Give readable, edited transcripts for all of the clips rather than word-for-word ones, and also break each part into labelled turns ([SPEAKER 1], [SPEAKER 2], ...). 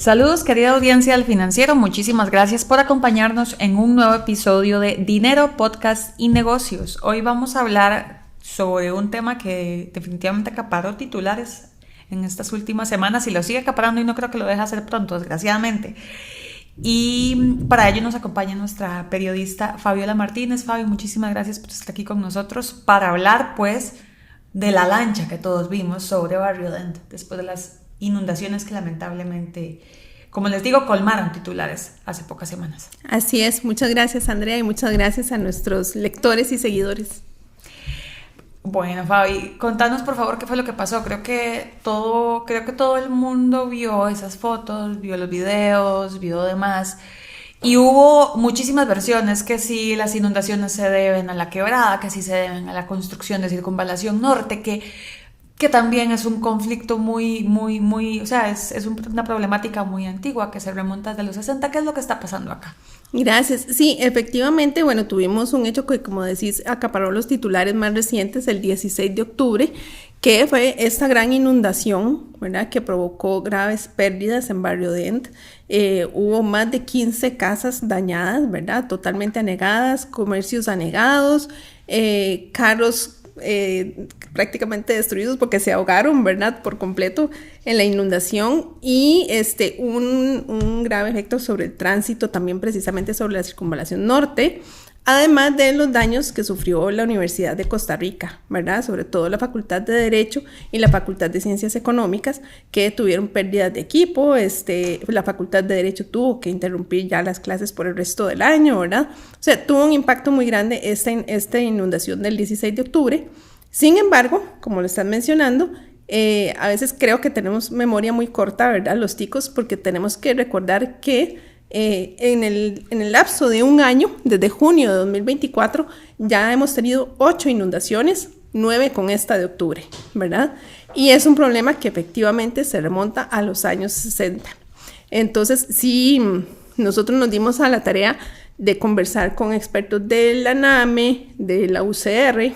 [SPEAKER 1] Saludos, querida audiencia del Financiero, muchísimas gracias por acompañarnos en un nuevo episodio de Dinero, Podcast y Negocios. Hoy vamos a hablar sobre un tema que definitivamente acaparó titulares en estas últimas semanas y lo sigue acaparando y no creo que lo deje hacer pronto, desgraciadamente. Y para ello nos acompaña nuestra periodista Fabiola Martínez. Fabi, muchísimas gracias por estar aquí con nosotros para hablar pues de la lancha que todos vimos sobre Barrio Dent después de las inundaciones que lamentablemente, como les digo, colmaron titulares hace pocas semanas.
[SPEAKER 2] Así es, muchas gracias Andrea y muchas gracias a nuestros lectores y seguidores.
[SPEAKER 1] Bueno, Fabi, contanos por favor qué fue lo que pasó. Creo que todo el mundo vio esas fotos, vio los videos, vio demás. Y hubo muchísimas versiones, que si las inundaciones se deben a la quebrada, que si se deben a la construcción de Circunvalación Norte, que también es un conflicto muy, o sea, es una problemática muy antigua que se remonta desde los 60. ¿Qué es lo que está pasando acá?
[SPEAKER 2] Gracias. Sí, efectivamente, bueno, tuvimos un hecho que, como decís, acaparó los titulares más recientes el 16 de octubre, que fue esta gran inundación, ¿verdad?, que provocó graves pérdidas en Barrio Dent. Hubo más de 15 casas dañadas, ¿verdad?, totalmente anegadas, comercios anegados, carros prácticamente destruidos porque se ahogaron, ¿verdad?, por completo en la inundación, y un grave efecto sobre el tránsito, también precisamente sobre la Circunvalación Norte, además de los daños que sufrió la Universidad de Costa Rica, ¿verdad?, sobre todo la Facultad de Derecho y la Facultad de Ciencias Económicas, que tuvieron pérdidas de equipo. La Facultad de Derecho tuvo que interrumpir ya las clases por el resto del año, ¿verdad? O sea, tuvo un impacto muy grande esta inundación del 16 de octubre. Sin embargo, como lo están mencionando, a veces creo que tenemos memoria muy corta, ¿verdad?, los ticos, porque tenemos que recordar que en el lapso de un año, desde junio de 2024, ya hemos tenido 8 inundaciones, 9 con esta de octubre, ¿verdad? Y es un problema que efectivamente se remonta a los años 60. Entonces, sí, nosotros nos dimos a la tarea de conversar con expertos de la NAME, de la UCR,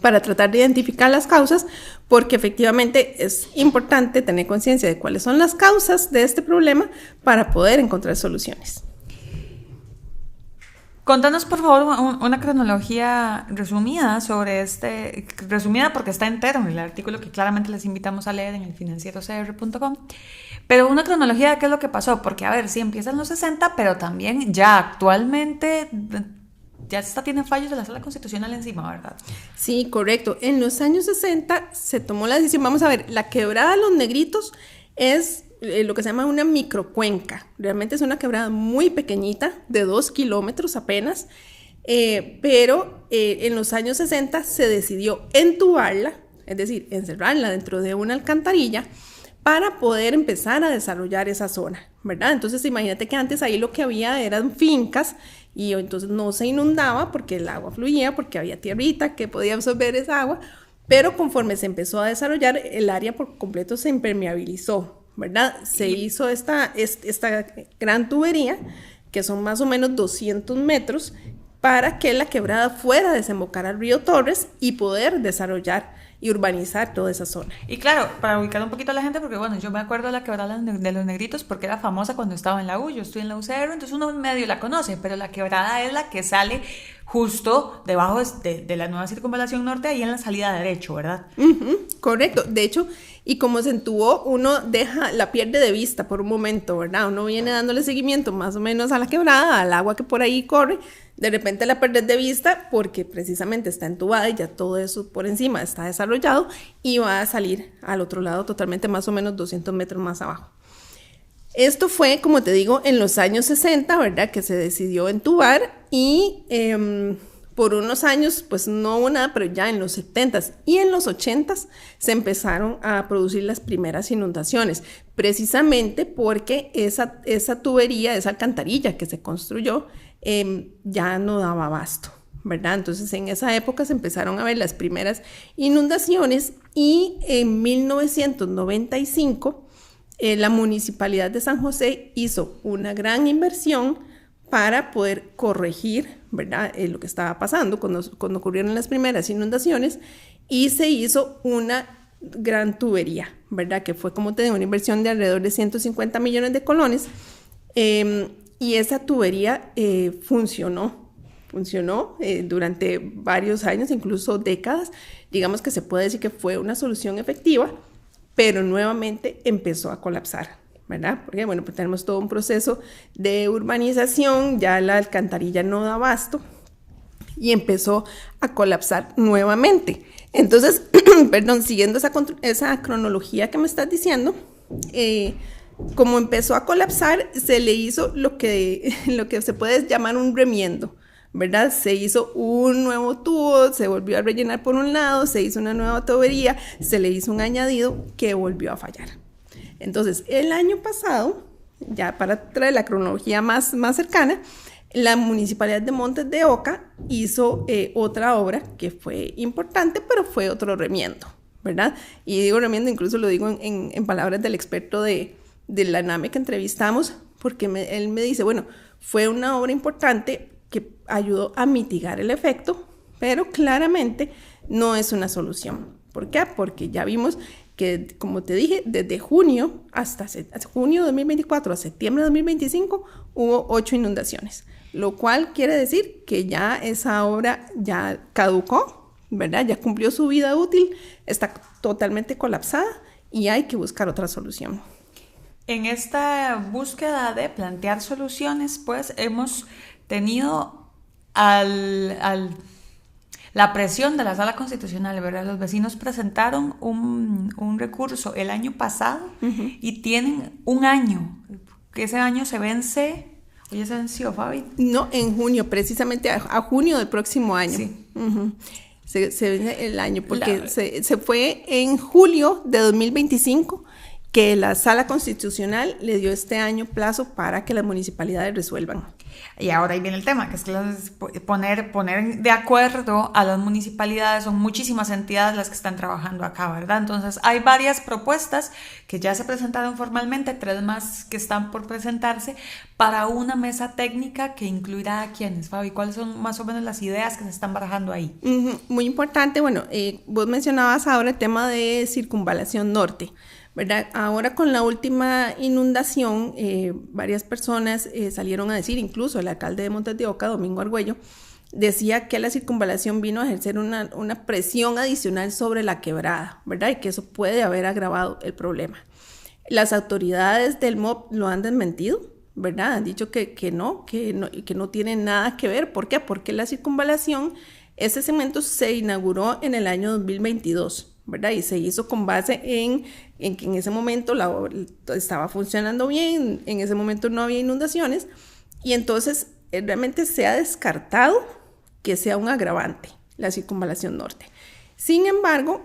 [SPEAKER 2] para tratar de identificar las causas, porque efectivamente es importante tener conciencia de cuáles son las causas de este problema para poder encontrar soluciones.
[SPEAKER 1] Contanos por favor una cronología resumida resumida porque está entero en el artículo que claramente les invitamos a leer en elfinancierocr.com, pero una cronología de qué es lo que pasó, porque a ver, sí empieza en los 60, pero también ya actualmente ya tienen fallos de la Sala Constitucional encima, ¿verdad?
[SPEAKER 2] Sí, correcto. En los años 60 se tomó la decisión. Vamos a ver, la quebrada de Los Negritos es lo que se llama una microcuenca. Realmente es una quebrada muy pequeñita, de 2 kilómetros apenas, pero en los años 60 se decidió entubarla, es decir, encerrarla dentro de una alcantarilla para poder empezar a desarrollar esa zona, ¿verdad? Entonces imagínate que antes ahí lo que había eran fincas y entonces no se inundaba porque el agua fluía, porque había tierrita que podía absorber esa agua, pero conforme se empezó a desarrollar, el área por completo se impermeabilizó, ¿verdad? Se hizo esta gran tubería, que son más o menos 200 metros, para que la quebrada fuera a desembocar al río Torres y poder desarrollar y urbanizar toda esa zona.
[SPEAKER 1] Y claro, para ubicar un poquito a la gente, porque bueno, yo me acuerdo de la quebrada de Los Negritos porque era famosa cuando estaba en la U, yo estoy en la UCR, entonces uno medio la conoce, pero la quebrada es la que sale justo debajo de la nueva Circunvalación Norte, ahí en la salida derecho, ¿verdad?
[SPEAKER 2] Correcto, de hecho, y como se entubó, uno la pierde de vista por un momento, ¿verdad? Uno viene dándole seguimiento más o menos a la quebrada, al agua que por ahí corre, de repente la pierdes de vista porque precisamente está entubada y ya todo eso por encima está desarrollado y va a salir al otro lado totalmente más o menos 200 metros más abajo. Esto fue, como te digo, en los años 60, ¿verdad?, que se decidió entubar y por unos años, pues no hubo nada, pero ya en los 70s y en los 80s se empezaron a producir las primeras inundaciones, precisamente porque esa tubería, esa alcantarilla que se construyó, ya no daba abasto, ¿verdad? Entonces en esa época se empezaron a ver las primeras inundaciones y en 1995 la Municipalidad de San José hizo una gran inversión para poder corregir, ¿verdad?, lo que estaba pasando cuando ocurrieron las primeras inundaciones, y se hizo una gran tubería, ¿verdad? Que fue, como te digo, una inversión de alrededor de 150 millones de colones. Y esa tubería funcionó durante varios años, incluso décadas. Digamos que se puede decir que fue una solución efectiva, pero nuevamente empezó a colapsar, ¿verdad? Porque, bueno, pues tenemos todo un proceso de urbanización, ya la alcantarilla no da abasto y empezó a colapsar nuevamente. Entonces, perdón, siguiendo esa cronología que me estás diciendo, como empezó a colapsar, se le hizo lo que se puede llamar un remiendo, ¿verdad? Se hizo un nuevo tubo, se volvió a rellenar por un lado, se hizo una nueva tubería, se le hizo un añadido que volvió a fallar. Entonces, el año pasado, ya para traer la cronología más cercana, la Municipalidad de Montes de Oca hizo otra obra que fue importante, pero fue otro remiendo, ¿verdad? Y digo remiendo, incluso lo digo en palabras del experto de la NAME que entrevistamos, porque él me dice, bueno, fue una obra importante que ayudó a mitigar el efecto, pero claramente no es una solución. ¿Por qué? Porque ya vimos que, como te dije, desde junio hasta junio de 2024 a septiembre de 2025 hubo 8 inundaciones, lo cual quiere decir que ya esa obra ya caducó, ¿verdad? Ya cumplió su vida útil, está totalmente colapsada y hay que buscar otra solución.
[SPEAKER 1] En esta búsqueda de plantear soluciones, pues hemos tenido la presión de la Sala Constitucional, ¿verdad? Los vecinos presentaron un recurso el año pasado y tienen un año, que ese año se vence. ¿Oye, se venció, Fabi?
[SPEAKER 2] No, en junio, precisamente a junio del próximo año.
[SPEAKER 1] Sí.
[SPEAKER 2] Se vence el año, porque se fue en julio de 2025 que la Sala Constitucional le dio este año plazo para que las municipalidades resuelvan.
[SPEAKER 1] Y ahora ahí viene el tema, que es que poner de acuerdo a las municipalidades, son muchísimas entidades las que están trabajando acá, ¿verdad? Entonces hay varias propuestas que ya se presentaron formalmente, 3 más que están por presentarse, para una mesa técnica que incluirá a quienes, Fabi. ¿Cuáles son más o menos las ideas que se están barajando ahí?
[SPEAKER 2] Muy importante, bueno, vos mencionabas ahora el tema de circunvalación norte, ¿verdad? Ahora con la última inundación, varias personas salieron a decir, incluso el alcalde de Montes de Oca, Domingo Argüello, decía que la circunvalación vino a ejercer una presión adicional sobre la quebrada, ¿verdad? Y que eso puede haber agravado el problema. Las autoridades del MOP lo han desmentido, ¿verdad? Han dicho que no tiene nada que ver. ¿Por qué? Porque la circunvalación, ese segmento se inauguró en el año 2022. ¿Verdad? Y se hizo con base en que en ese momento la obra estaba funcionando bien, en ese momento no había inundaciones, y entonces realmente se ha descartado que sea un agravante la circunvalación norte. Sin embargo,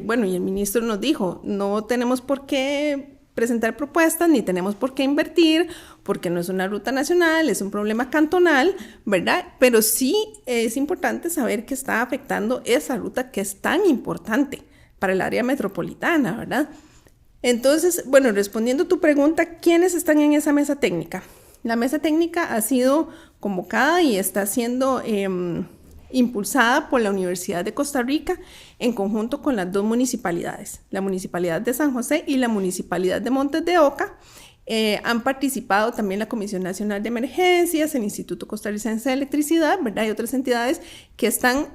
[SPEAKER 2] bueno, y el ministro nos dijo, no tenemos por qué presentar propuestas, ni tenemos por qué invertir, porque no es una ruta nacional, es un problema cantonal, ¿verdad? Pero sí es importante saber que está afectando esa ruta que es tan importante para el área metropolitana, ¿verdad? Entonces, bueno, respondiendo a tu pregunta, ¿quiénes están en esa mesa técnica? La mesa técnica ha sido convocada y está siendo impulsada por la Universidad de Costa Rica en conjunto con las 2 municipalidades, la Municipalidad de San José y la Municipalidad de Montes de Oca. Han participado también la Comisión Nacional de Emergencias, el Instituto Costarricense de Electricidad, ¿verdad? Y otras entidades que están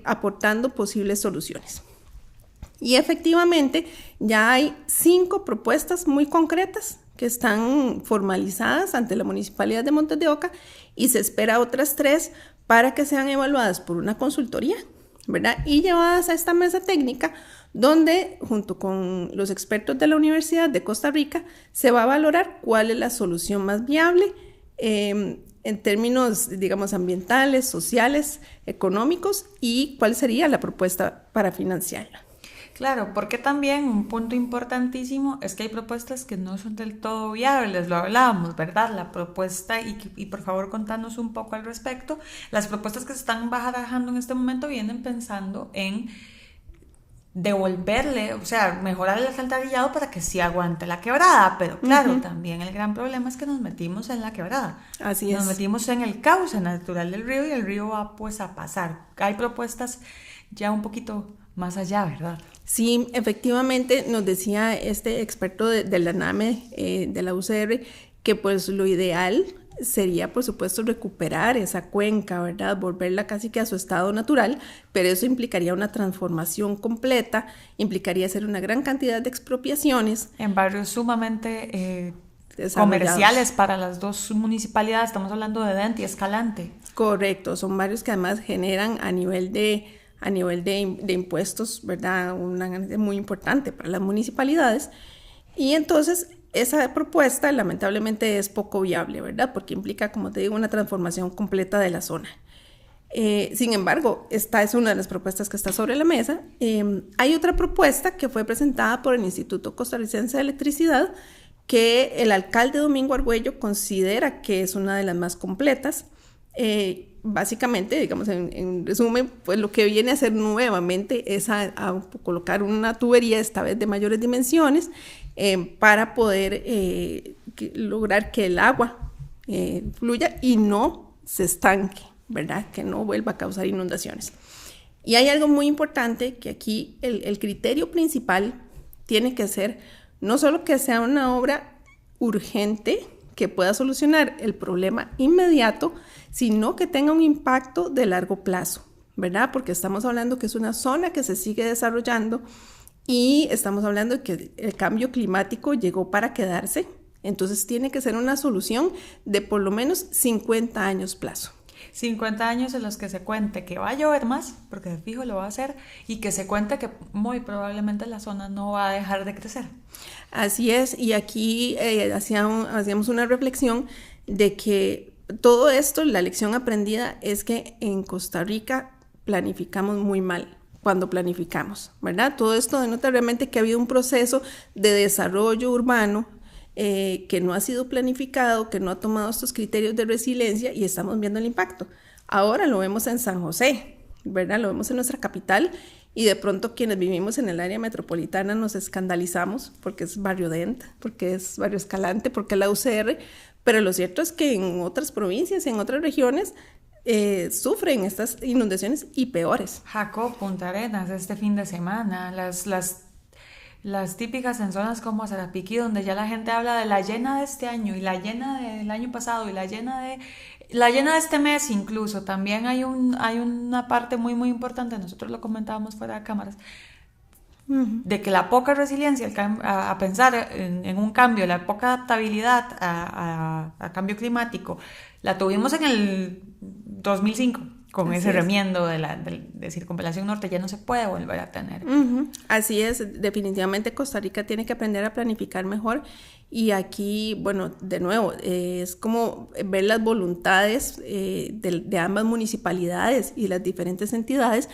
[SPEAKER 2] aportando posibles soluciones. Y efectivamente ya hay 5 propuestas muy concretas que están formalizadas ante la Municipalidad de Montes de Oca y se espera otras 3 para que sean evaluadas por una consultoría, ¿verdad? Y llevadas a esta mesa técnica donde, junto con los expertos de la Universidad de Costa Rica, se va a valorar cuál es la solución más viable en términos, digamos, ambientales, sociales, económicos, y cuál sería la propuesta para financiarla.
[SPEAKER 1] Claro, porque también un punto importantísimo es que hay propuestas que no son del todo viables, lo hablábamos, ¿verdad? La propuesta, y por favor contanos un poco al respecto, las propuestas que se están barajando en este momento vienen pensando en devolverle, o sea, mejorar el alcantarillado para que sí aguante la quebrada, pero claro, también el gran problema es que nos metimos en la quebrada.
[SPEAKER 2] Así es.
[SPEAKER 1] Nos metimos en el cauce natural del río y el río va pues a pasar. Hay propuestas ya un poquito más allá, ¿verdad?
[SPEAKER 2] Sí, efectivamente nos decía este experto de la NAME, de la UCR, que pues lo ideal sería, por supuesto, recuperar esa cuenca, ¿verdad? Volverla casi que a su estado natural, pero eso implicaría una transformación completa, implicaría hacer una gran cantidad de expropiaciones.
[SPEAKER 1] En barrios sumamente comerciales para las dos municipalidades, estamos hablando de Dente y Escalante.
[SPEAKER 2] Correcto, son barrios que además generan a nivel de impuestos, ¿verdad? Una ganancia muy importante para las municipalidades. Y entonces esa propuesta lamentablemente es poco viable, ¿verdad? Porque implica, como te digo, una transformación completa de la zona. Sin embargo, esta es una de las propuestas que está sobre la mesa. Hay otra propuesta que fue presentada por el Instituto Costarricense de Electricidad, que el alcalde Domingo Argüello considera que es una de las más completas. Básicamente, digamos, en resumen, pues lo que viene a hacer nuevamente es a colocar una tubería, esta vez de mayores dimensiones, para poder lograr que el agua fluya y no se estanque, ¿verdad? Que no vuelva a causar inundaciones. Y hay algo muy importante, que aquí el criterio principal tiene que ser no solo que sea una obra urgente que pueda solucionar el problema inmediato, sino que tenga un impacto de largo plazo, ¿verdad? Porque estamos hablando que es una zona que se sigue desarrollando y estamos hablando de que el cambio climático llegó para quedarse, entonces tiene que ser una solución de por lo menos 50 años plazo.
[SPEAKER 1] 50 años en los que se cuente que va a llover más, porque de fijo lo va a hacer, y que se cuente que muy probablemente la zona no va a dejar de crecer.
[SPEAKER 2] Así es, y aquí hacíamos una reflexión de que todo esto, la lección aprendida es que en Costa Rica planificamos muy mal cuando planificamos, ¿verdad? Todo esto denota realmente que ha habido un proceso de desarrollo urbano que no ha sido planificado, que no ha tomado estos criterios de resiliencia y estamos viendo el impacto. Ahora lo vemos en San José, ¿verdad? Lo vemos en nuestra capital y de pronto quienes vivimos en el área metropolitana nos escandalizamos porque es barrio Dent, porque es barrio Escalante, porque es la UCR, pero lo cierto es que en otras provincias, en otras regiones, sufren estas inundaciones y peores.
[SPEAKER 1] Jaco, Punta Arenas, este fin de semana, las típicas en zonas como Sarapiquí, donde ya la gente habla de la llena de este año y la llena del año pasado y la llena de este mes incluso. También hay una parte muy muy importante, nosotros lo comentábamos fuera de cámaras, de que la poca resiliencia a pensar en un cambio, la poca adaptabilidad a cambio climático, la tuvimos en el 2005. Con
[SPEAKER 2] Así
[SPEAKER 1] ese
[SPEAKER 2] es.
[SPEAKER 1] remiendo de circunvalación norte ya no se puede volver a tener.
[SPEAKER 2] Así es, definitivamente Costa Rica tiene que aprender a planificar mejor y aquí, bueno, de nuevo, es como ver las voluntades de ambas municipalidades y las diferentes entidades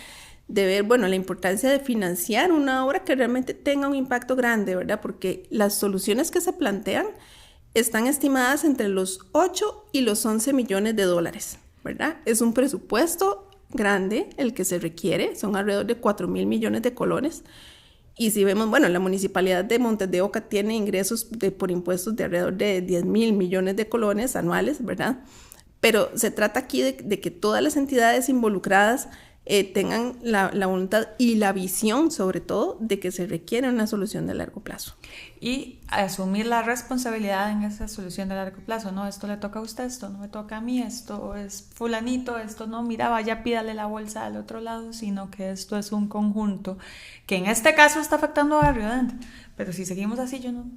[SPEAKER 2] de ver, bueno, la importancia de financiar una obra que realmente tenga un impacto grande, ¿verdad? Porque las soluciones que se plantean están estimadas entre los 8 y los 11 millones de dólares. ¿Verdad? Es un presupuesto grande el que se requiere, son alrededor de 4.000 millones de colones. Y si vemos, bueno, la municipalidad de Montes de Oca tiene ingresos por impuestos de alrededor de 10.000 millones de colones anuales, ¿verdad? Pero se trata aquí de que todas las entidades involucradas tengan la voluntad y la visión, sobre todo, de que se requiere una solución de largo plazo.
[SPEAKER 1] Y asumir la responsabilidad en esa solución de largo plazo, ¿no? Esto le toca a usted, esto no me toca a mí, esto es fulanito, esto no, mira, vaya, pídale la bolsa al otro lado, sino que esto es un conjunto que en este caso está afectando a Barrio Dente, pero si seguimos así, yo no...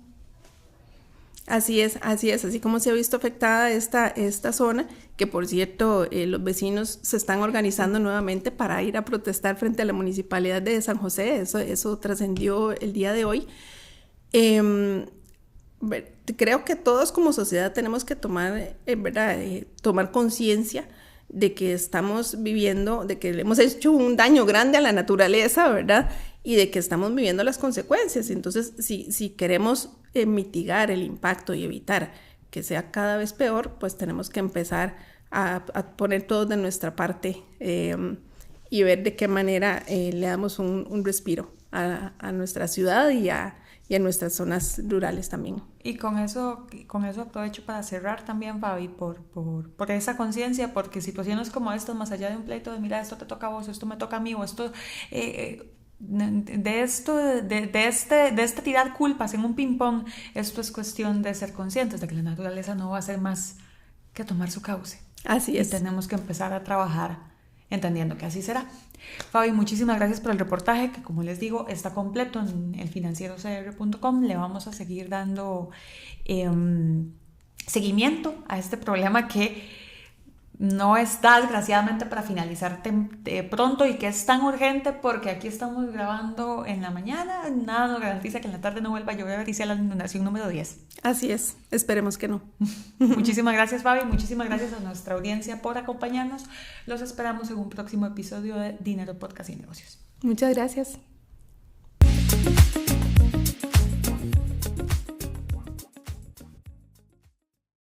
[SPEAKER 2] Así es, así como se ha visto afectada esta zona, que por cierto los vecinos se están organizando nuevamente para ir a protestar frente a la municipalidad de San José, eso trascendió el día de hoy. Creo que todos como sociedad tenemos que tomar conciencia de que estamos viviendo, de que le hemos hecho un daño grande a la naturaleza, ¿verdad? Y de que estamos viviendo las consecuencias. Entonces, si queremos mitigar el impacto y evitar que sea cada vez peor, pues tenemos que empezar a poner todo de nuestra parte y ver de qué manera le damos un respiro a nuestra ciudad y a nuestras zonas rurales también.
[SPEAKER 1] Y con eso aprovecho para cerrar también, Fabi, por esa conciencia, porque situaciones como estas, más allá de un pleito de mira, esto te toca a vos, esto me toca a mí, o esto de esto, de este tirar culpas en un ping-pong, esto es cuestión de ser conscientes de que la naturaleza no va a hacer más que tomar su cauce.
[SPEAKER 2] Así es.
[SPEAKER 1] Y tenemos que empezar a trabajar entendiendo que así será. Fabi, muchísimas gracias por el reportaje, que como les digo, está completo en elfinancierocr.com. Le vamos a seguir dando seguimiento a este problema que no está desgraciadamente para finalizar pronto y que es tan urgente porque aquí estamos grabando en la mañana, nada nos garantiza que en la tarde no vuelva a llover y sea la inundación número 10.
[SPEAKER 2] Así es, esperemos que no.
[SPEAKER 1] Muchísimas gracias, Fabi, muchísimas gracias a nuestra audiencia por acompañarnos. Los esperamos en un próximo episodio de Dinero, Podcast y Negocios.
[SPEAKER 2] Muchas gracias.